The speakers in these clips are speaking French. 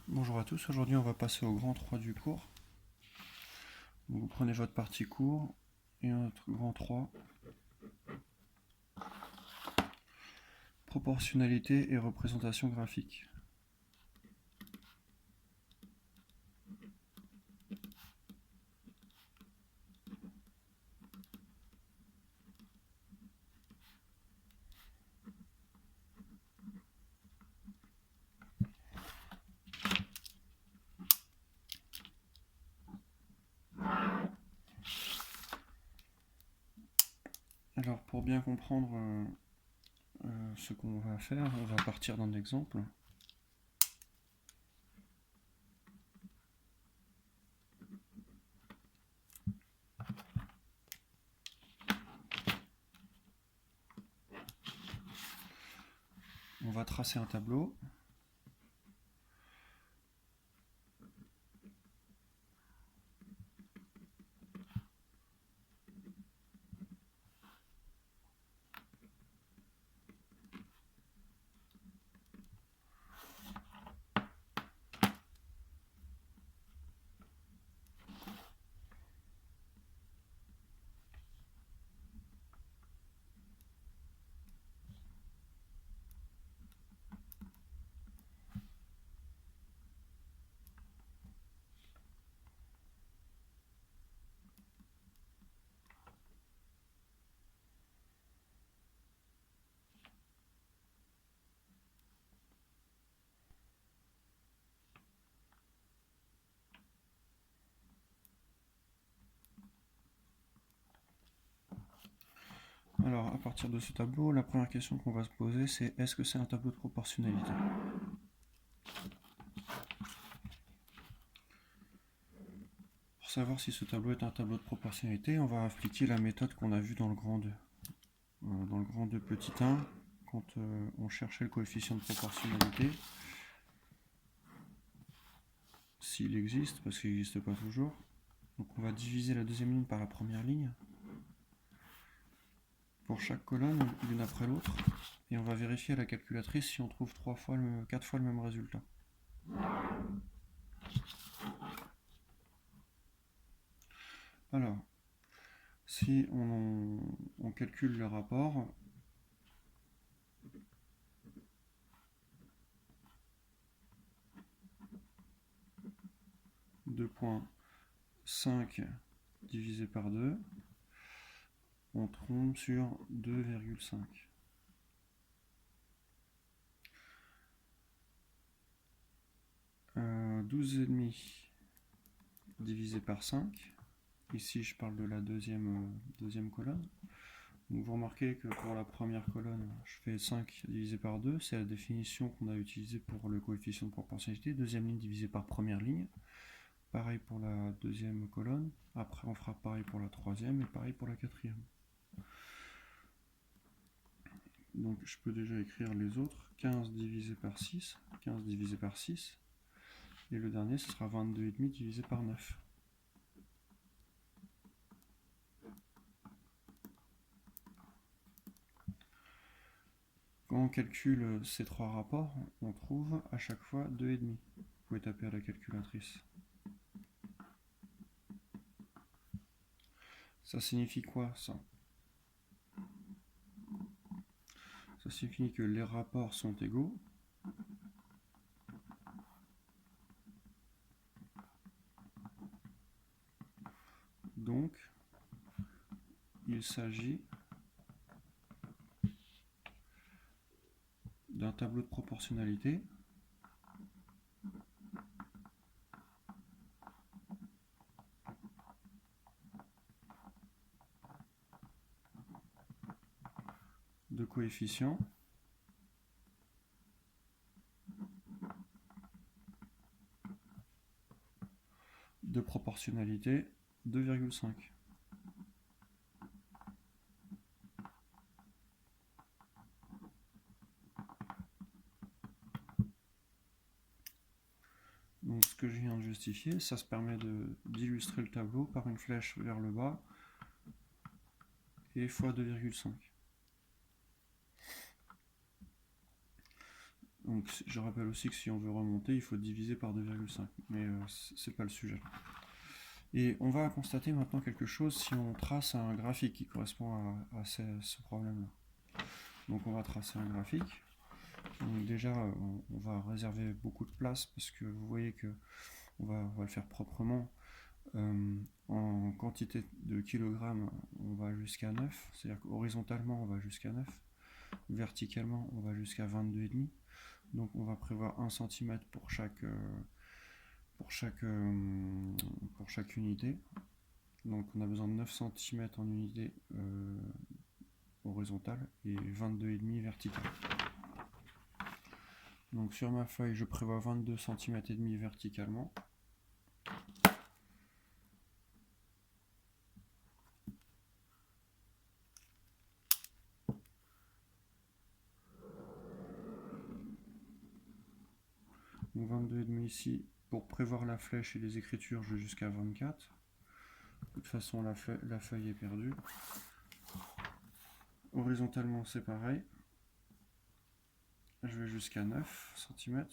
Bonjour à tous, aujourd'hui on va passer au grand 3 du cours. Donc vous prenez votre partie cours et notre grand 3. Proportionnalité et représentation graphique. Alors pour bien comprendre ce qu'on va faire, on va partir d'un exemple. On va tracer un tableau. Alors à partir de ce tableau, la première question qu'on va se poser c'est est-ce que c'est un tableau de proportionnalité ? Pour savoir si ce tableau est un tableau de proportionnalité, on va appliquer la méthode qu'on a vue dans le grand 2. Dans le grand 2 petit 1, quand on cherchait le coefficient de proportionnalité, s'il existe, parce qu'il n'existe pas toujours. Donc on va diviser la deuxième ligne par la première ligne, pour chaque colonne, l'une après l'autre, et on va vérifier à la calculatrice si on trouve 4 fois le même résultat. Alors, si on calcule le rapport, deux point 5 divisé par 2, on tombe sur 2,5. Euh, 12,5 divisé par 5. Ici, je parle de la deuxième colonne. Donc vous remarquez que pour la première colonne, je fais 5 divisé par 2, c'est la définition qu'on a utilisée pour le coefficient de proportionnalité. Deuxième ligne divisée par première ligne. Pareil pour la deuxième colonne. Après, on fera pareil pour la troisième et pareil pour la quatrième. Donc je peux déjà écrire les autres. 15 divisé par 6, 15 divisé par 6. Et le dernier, ce sera 22,5 divisé par 9. Quand on calcule ces trois rapports, on trouve à chaque fois 2,5. Vous pouvez taper à la calculatrice. Ça signifie quoi, ça ? Ça signifie que les rapports sont égaux. Donc, il s'agit d'un tableau de proportionnalité de coefficients de proportionnalité 2,5. Donc ce que je viens de justifier, ça se permet d'illustrer le tableau par une flèche vers le bas et fois 2,5. Donc je rappelle aussi que si on veut remonter, il faut diviser par 2,5, mais c'est pas le sujet. Et on va constater maintenant quelque chose si on trace un graphique qui correspond à ce problème-là. Donc on va tracer un graphique. Donc déjà, on va réserver beaucoup de place parce que vous voyez que on va le faire proprement. En quantité de kilogrammes, on va jusqu'à 9, c'est-à-dire qu'horizontalement, on va jusqu'à 9. Verticalement, on va jusqu'à 22,5. Donc on va prévoir 1 cm pour chaque unité. Donc on a besoin de 9 cm en unité horizontale et 22,5 verticale. Donc sur ma feuille, je prévois 22 cm et demi verticalement. Donc 22,5 ici. Pour prévoir la flèche et les écritures, je vais jusqu'à 24. De toute façon, la feuille est perdue. Horizontalement, c'est pareil. Je vais jusqu'à 9 cm.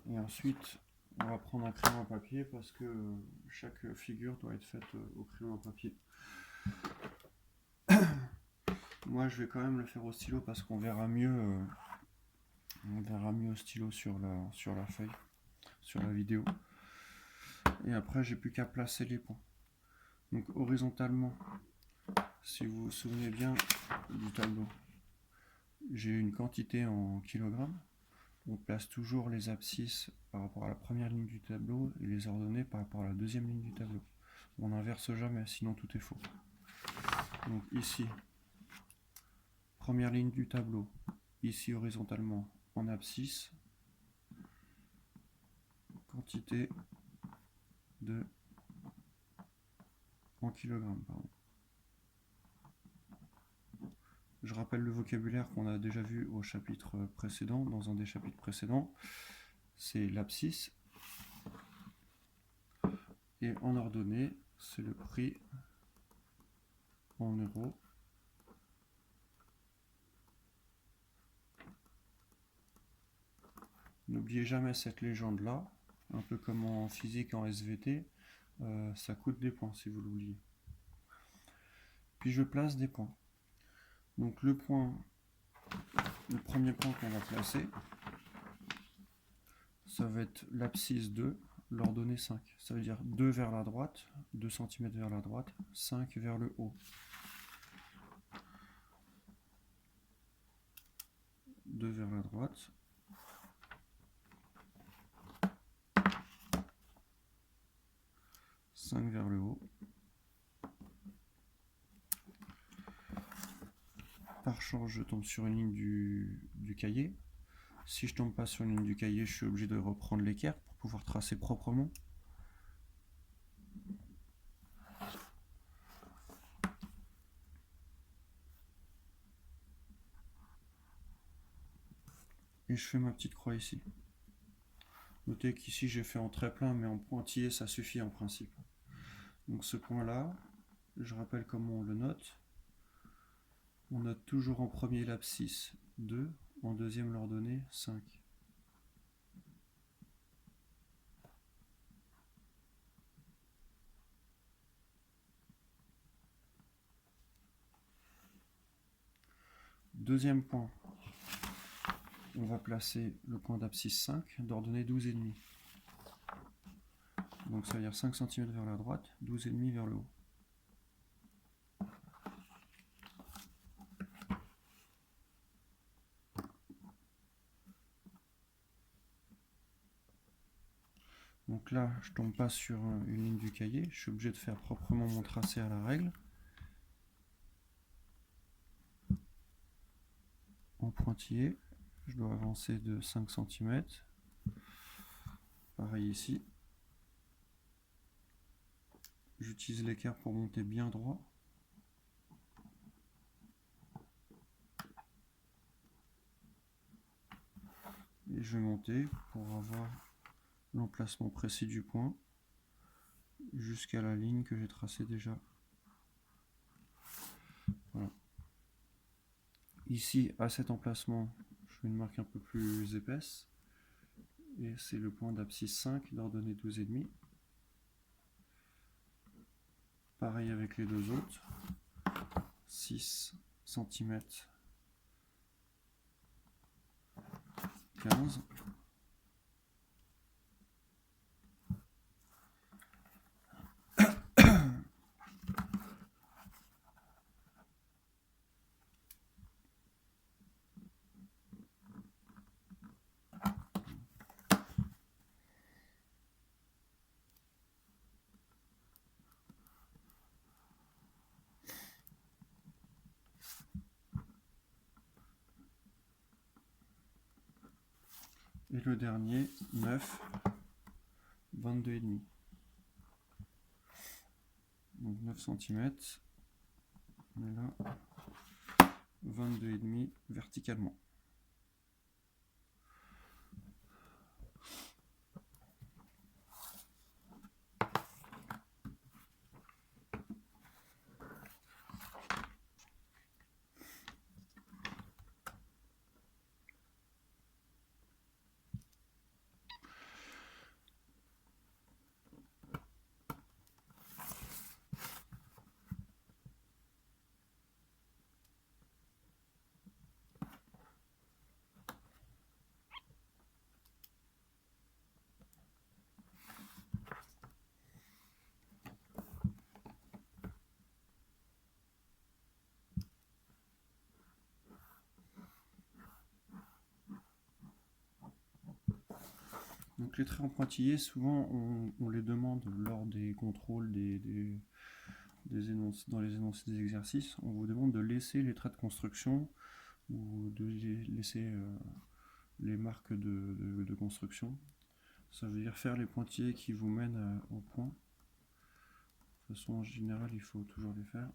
Et ensuite, on va prendre un crayon à papier parce que chaque figure doit être faite au crayon à papier. Moi, je vais quand même le faire au stylo parce qu'on verra mieux, au stylo sur la feuille, sur la vidéo. Et après, j'ai plus qu'à placer les points. Donc horizontalement, si vous vous souvenez bien du tableau, j'ai une quantité en kilogrammes. On place toujours les abscisses par rapport à la première ligne du tableau et les ordonnées par rapport à la deuxième ligne du tableau. On n'inverse jamais, sinon tout est faux. Donc ici, première ligne du tableau, ici horizontalement en abscisse, quantité de en kilogrammes. Pardon. Je rappelle le vocabulaire qu'on a déjà vu au chapitre précédent, dans un des chapitres précédents. C'est l'abscisse. Et en ordonnée, c'est le prix en euros. N'oubliez jamais cette légende-là, un peu comme en physique, en SVT, ça coûte des points si vous l'oubliez. Puis je place des points. Donc le premier point qu'on va placer, ça va être l'abscisse 2, l'ordonnée 5. Ça veut dire 2 vers la droite, 2 cm vers la droite, 5 vers le haut. 2 vers la droite. Vers le haut. Par chance, je tombe sur une ligne du cahier. Si je tombe pas sur une ligne du cahier, je suis obligé de reprendre l'équerre pour pouvoir tracer proprement. Et je fais ma petite croix ici. Notez qu'ici j'ai fait en trait plein, mais en pointillé ça suffit en principe. Donc ce point là, je rappelle comment on le note. On note toujours en premier l'abscisse 2, en deuxième l'ordonnée 5. Deuxième point, on va placer le point d'abscisse 5 d'ordonnée 12,5. Donc ça veut dire 5 cm vers la droite, 12,5 vers le haut. Donc là, je tombe pas sur une ligne du cahier, je suis obligé de faire proprement mon tracé à la règle. En pointillé, je dois avancer de 5 cm. Pareil ici. J'utilise l'équerre pour monter bien droit. Et je vais monter pour avoir l'emplacement précis du point jusqu'à la ligne que j'ai tracée déjà Ici, à cet emplacement, je fais une marque un peu plus épaisse. Et c'est le point d'abscisse 5 d'ordonnée 12,5. Pareil avec les deux autres. 6 cm 15. Et le dernier, 9, 22,5. Donc 9 cm. On est là. 22,5 verticalement. Donc les traits en pointillés, souvent on les demande lors des contrôles dans les énoncés des exercices. On vous demande de laisser les traits de construction ou de laisser les marques de construction. Ça veut dire faire les pointillés qui vous mènent au point. De toute façon, en général, il faut toujours les faire.